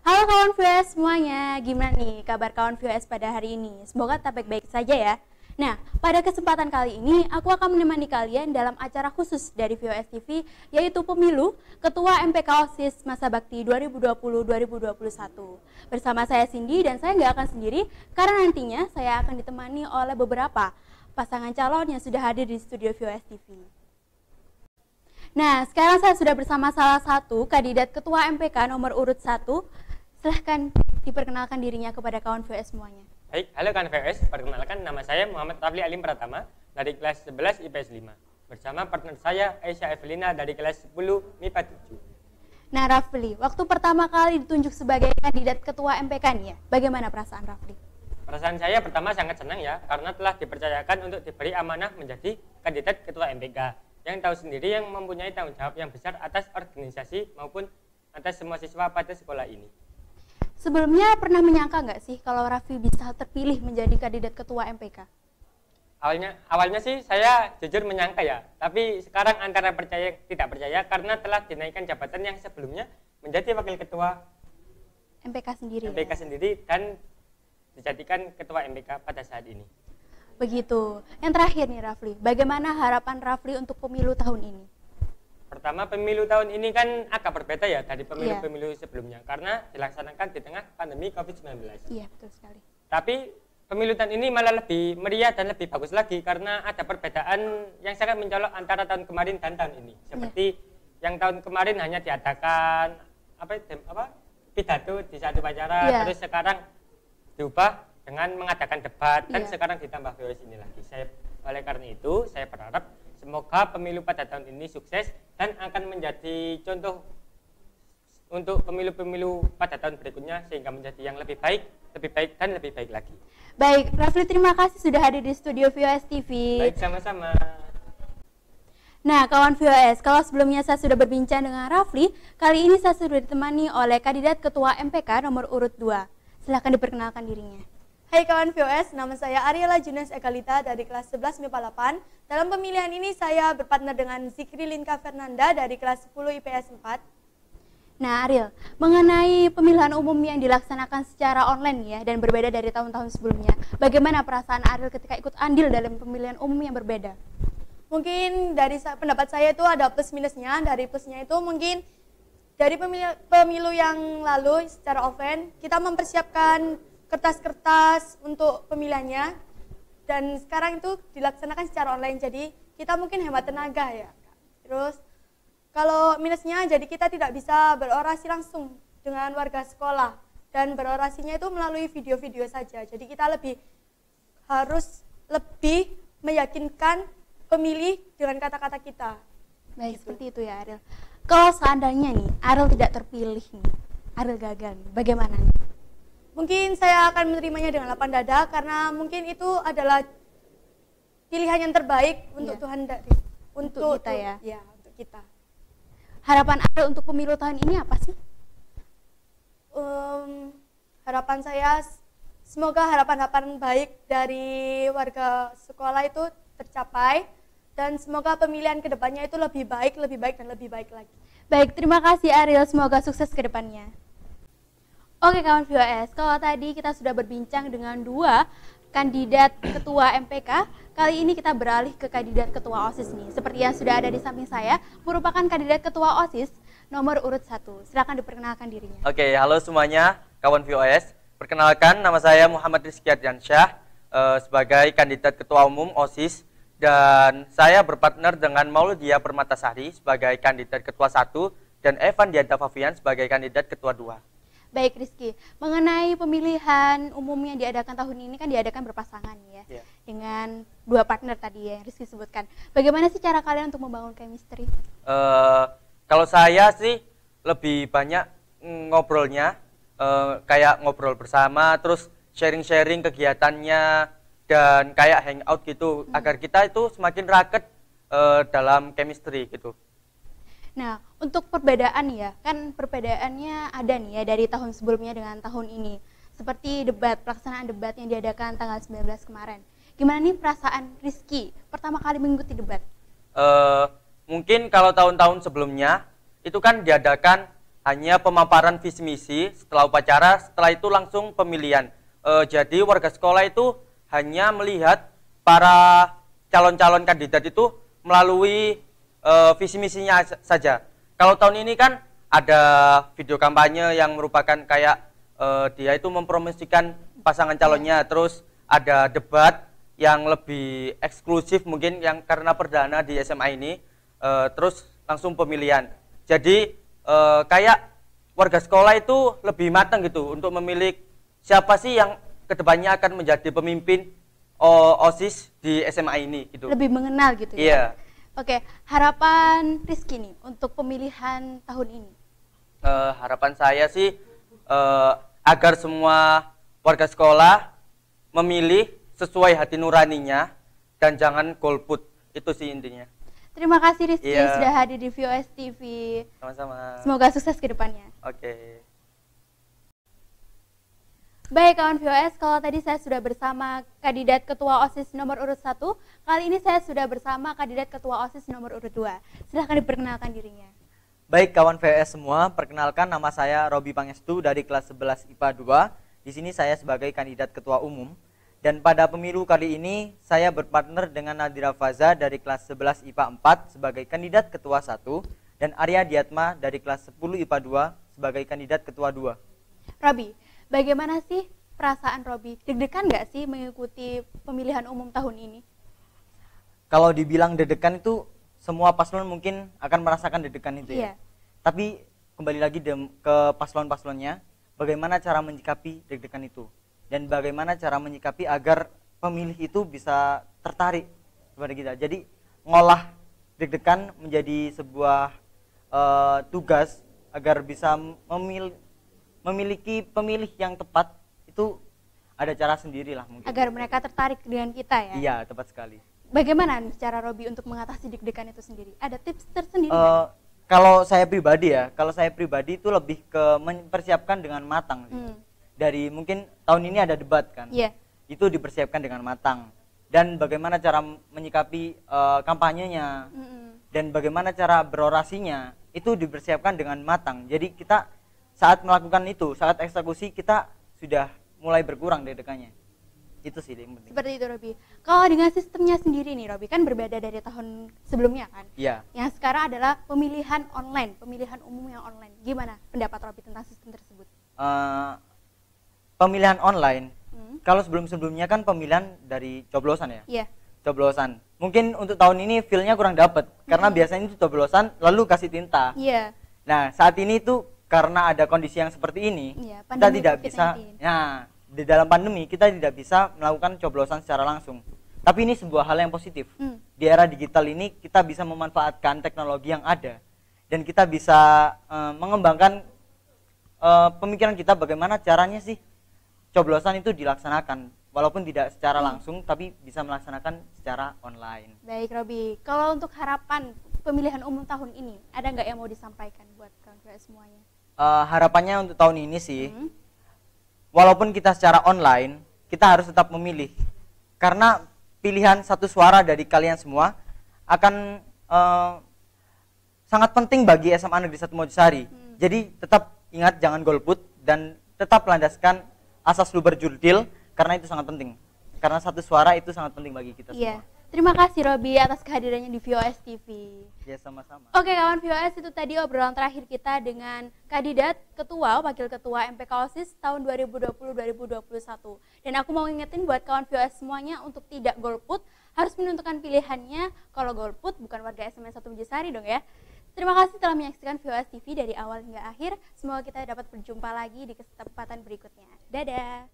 Halo kawan VOS semuanya, gimana nih kabar kawan VOS pada hari ini? Semoga tetap baik-baik saja ya. Nah, pada kesempatan kali ini aku akan menemani kalian dalam acara khusus dari VOS TV, yaitu Pemilu Ketua MPK OSIS Masa Bakti 2020-2021. Bersama saya Cindy dan saya nggak akan sendiri karena nantinya saya akan ditemani oleh beberapa pasangan calon yang sudah hadir di studio VOS TV. Nah, sekarang saya sudah bersama salah satu kandidat Ketua MPK nomor urut 1. Silahkan diperkenalkan dirinya kepada kawan VOS semuanya. Baik, halo kawan VOS, perkenalkan nama saya Muhammad Rafli Alim Pratama dari kelas 11 IPS 5. Bersama partner saya Aisyah Evelina dari kelas 10 MIPA 7. Nah Rafli, waktu pertama kali ditunjuk sebagai kandidat Ketua MPK nih ya, bagaimana perasaan Rafli? Perasaan saya pertama sangat senang ya, karena telah dipercayakan untuk diberi amanah menjadi kandidat Ketua MPK. Yang tahu sendiri yang mempunyai tanggung jawab yang besar atas organisasi maupun atas semua siswa pada sekolah ini. Sebelumnya pernah menyangka nggak sih kalau Rafli bisa terpilih menjadi kandidat Ketua MPK? Awalnya sih saya jujur menyangka ya, tapi sekarang antara percaya tidak percaya karena telah dinaikkan jabatan yang sebelumnya menjadi wakil ketua MPK sendiri dan dijadikan ketua MPK pada saat ini. Begitu. Yang terakhir nih Rafli, bagaimana harapan Rafli untuk pemilu tahun ini? Pertama, pemilu tahun ini kan agak berbeda ya dari pemilu-pemilu sebelumnya karena dilaksanakan di tengah pandemi COVID-19. Iya, betul sekali. Tapi pemilu tahun ini malah lebih meriah dan lebih bagus lagi karena ada perbedaan yang sangat mencolok antara tahun kemarin dan tahun ini. Seperti yang tahun kemarin hanya diadakan pidato di satu acara, terus sekarang diubah dengan mengadakan debat dan sekarang ditambah VOS ini lagi. Oleh karena itu, saya berharap semoga pemilu pada tahun ini sukses dan akan menjadi contoh untuk pemilu-pemilu pada tahun berikutnya sehingga menjadi yang lebih baik dan lebih baik lagi. Baik, Rafli terima kasih sudah hadir di studio VOS TV. Baik, sama-sama. Nah, kawan VOS, kalau sebelumnya saya sudah berbincang dengan Rafli, kali ini saya sudah ditemani oleh kandidat Ketua MPK nomor urut 2. Silahkan diperkenalkan dirinya. Hai kawan VOS, nama saya Ariela Junes Ekalita dari kelas 11 MIPA 8. Dalam pemilihan ini saya berpartner dengan Zikri Linka Fernanda dari kelas 10 IPS 4. Nah Ariel, mengenai pemilihan umum yang dilaksanakan secara online ya dan berbeda dari tahun-tahun sebelumnya, bagaimana perasaan Ariel ketika ikut andil dalam pemilihan umum yang berbeda? Mungkin dari pendapat saya itu ada plus minusnya. Dari plusnya itu mungkin dari pemilu yang lalu secara offline kita mempersiapkan kertas-kertas untuk pemilihannya dan sekarang itu dilaksanakan secara online jadi kita mungkin hemat tenaga ya. Terus kalau minusnya jadi kita tidak bisa berorasi langsung dengan warga sekolah dan berorasinya itu melalui video-video saja. Jadi kita harus lebih meyakinkan pemilih dengan kata-kata kita. Baik, gitu. Seperti itu ya Ariel. Kalau seandainya nih Ariel tidak terpilih nih, Ariel gagal nih, bagaimana nih? Mungkin saya akan menerimanya dengan lapang dada karena mungkin itu adalah pilihan yang terbaik untuk Tuhan untuk kita ya. Ya, untuk kita. Harapan Ariel untuk pemilu tahun ini apa sih? Harapan saya semoga harapan-harapan baik dari warga sekolah itu tercapai dan semoga pemilihan kedepannya itu lebih baik dan lebih baik lagi. Baik, terima kasih Ariel, semoga sukses ke depannya. Oke kawan VOS, kalau tadi kita sudah berbincang dengan dua kandidat ketua MPK, kali ini kita beralih ke kandidat ketua OSIS nih. Seperti yang sudah ada di samping saya, merupakan kandidat ketua OSIS nomor urut 1. Silakan diperkenalkan dirinya. Oke, halo semuanya kawan VOS. Perkenalkan, nama saya Muhammad Rizky Ardiansyah sebagai kandidat ketua umum OSIS dan saya berpartner dengan Maulidia Permatasari sebagai kandidat ketua 1 dan Evan Dianta Favian sebagai kandidat ketua 2. Baik Rizky, mengenai pemilihan umum yang diadakan tahun ini kan diadakan berpasangan ya, dengan dua partner tadi ya yang Rizky sebutkan. Bagaimana sih cara kalian untuk membangun chemistry? Kalau saya sih lebih banyak ngobrolnya, kayak ngobrol bersama, terus sharing-sharing kegiatannya, dan kayak hangout gitu, agar kita itu semakin raket dalam chemistry gitu. Nah, untuk perbedaan ya, kan perbedaannya ada nih ya dari tahun sebelumnya dengan tahun ini. Seperti pelaksanaan debat yang diadakan tanggal 19 kemarin. Gimana nih perasaan Rizky pertama kali mengikuti debat? Mungkin kalau tahun-tahun sebelumnya, itu kan diadakan hanya pemaparan visi misi setelah upacara, setelah itu langsung pemilihan. Jadi warga sekolah itu hanya melihat para calon-calon kandidat itu melalui visi misinya saja. Kalau tahun ini kan ada video kampanye yang merupakan kayak dia itu mempromosikan pasangan calonnya, terus ada debat yang lebih eksklusif mungkin yang karena perdana di SMA ini, terus langsung pemilihan. Jadi kayak warga sekolah itu lebih matang gitu untuk memilih siapa sih yang kedepannya akan menjadi pemimpin OSIS di SMA ini gitu. Lebih mengenal gitu ya. Iya. Oke, harapan Rizky nih untuk pemilihan tahun ini. Harapan saya sih agar semua warga sekolah memilih sesuai hati nuraninya dan jangan golput. Itu sih intinya. Terima kasih Rizky Iya. sudah hadir di VOS TV. Sama-sama. Semoga sukses ke depannya. Oke. Baik kawan VOS, kalau tadi saya sudah bersama kandidat ketua OSIS nomor urut 1, kali ini saya sudah bersama kandidat ketua OSIS nomor urut 2. Silahkan diperkenalkan dirinya. Baik kawan VS semua, perkenalkan nama saya Robi Pangestu dari kelas 11 IPA 2. Di sini saya sebagai kandidat ketua umum. Dan pada pemilu kali ini saya berpartner dengan Nadira Faza dari kelas 11 IPA 4 sebagai kandidat ketua 1 dan Arya Diatma dari kelas 10 IPA 2 sebagai kandidat ketua 2. Robi, bagaimana sih perasaan Robi? Deg-degan nggak sih mengikuti pemilihan umum tahun ini? Kalau dibilang deg-degan itu semua paslon mungkin akan merasakan deg-degan itu Iya. ya. Tapi kembali lagi ke paslon-paslonnya, bagaimana cara menyikapi deg-degan itu dan bagaimana cara menyikapi agar pemilih itu bisa tertarik kepada kita. Jadi ngolah deg-degan menjadi sebuah tugas agar bisa memiliki pemilih yang tepat, itu ada cara sendiri lah mungkin. Agar mereka tertarik dengan kita ya? Iya, tepat sekali. Bagaimana nih cara Robi untuk mengatasi deg-degan itu sendiri? Ada tips tersendiri nggak? Kalau saya pribadi itu lebih ke mempersiapkan dengan matang. Dari mungkin tahun ini ada debat kan, Iya. itu dipersiapkan dengan matang. Dan bagaimana cara menyikapi kampanyenya, dan bagaimana cara berorasinya, itu dipersiapkan dengan matang. Jadi kita saat melakukan itu, saat eksekusi kita sudah mulai berkurang deg-degannya. Itu sih yang penting. Seperti itu Robi. Kalau dengan sistemnya sendiri nih Robi, kan berbeda dari tahun sebelumnya kan? Iya. Yang sekarang adalah pemilihan online, pemilihan umum yang online. Gimana pendapat Robi tentang sistem tersebut? Pemilihan online, kalau sebelum-sebelumnya kan pemilihan dari coblosan ya? Iya. Coblosan. Mungkin untuk tahun ini feel-nya kurang dapet, karena biasanya itu coblosan lalu kasih tinta. Iya. Nah, saat ini tuh karena ada kondisi yang seperti ini, Iya, kita pandemi tidak COVID-19. bisa. Nah, di dalam pandemi kita tidak bisa melakukan coblosan secara langsung. Tapi ini sebuah hal yang positif. Di era digital ini kita bisa memanfaatkan teknologi yang ada dan kita bisa mengembangkan pemikiran kita bagaimana caranya sih coblosan itu dilaksanakan, walaupun tidak secara langsung tapi bisa melaksanakan secara online. Baik Robi, kalau untuk harapan pemilihan umum tahun ini, ada nggak yang mau disampaikan buat kawan-kawan semuanya? Harapannya untuk tahun ini sih, walaupun kita secara online, kita harus tetap memilih. Karena pilihan satu suara dari kalian semua akan sangat penting bagi SMA Negeri 1 Mojosari. Jadi tetap ingat jangan golput dan tetap landaskan asas luber jurdil, karena itu sangat penting. Karena satu suara itu sangat penting bagi kita Iya. semua. Terima kasih Robi atas kehadirannya di VOS TV. Ya, sama-sama. Oke kawan VOS, itu tadi obrolan terakhir kita dengan kandidat ketua, wakil ketua MPK OSIS tahun 2020-2021. Dan aku mau ngingetin buat kawan VOS semuanya untuk tidak golput, harus menentukan pilihannya. Kalau golput bukan warga SMA 1 Mojosari dong ya. Terima kasih telah menyaksikan VOS TV dari awal hingga akhir. Semoga kita dapat berjumpa lagi di kesempatan berikutnya. Dadah.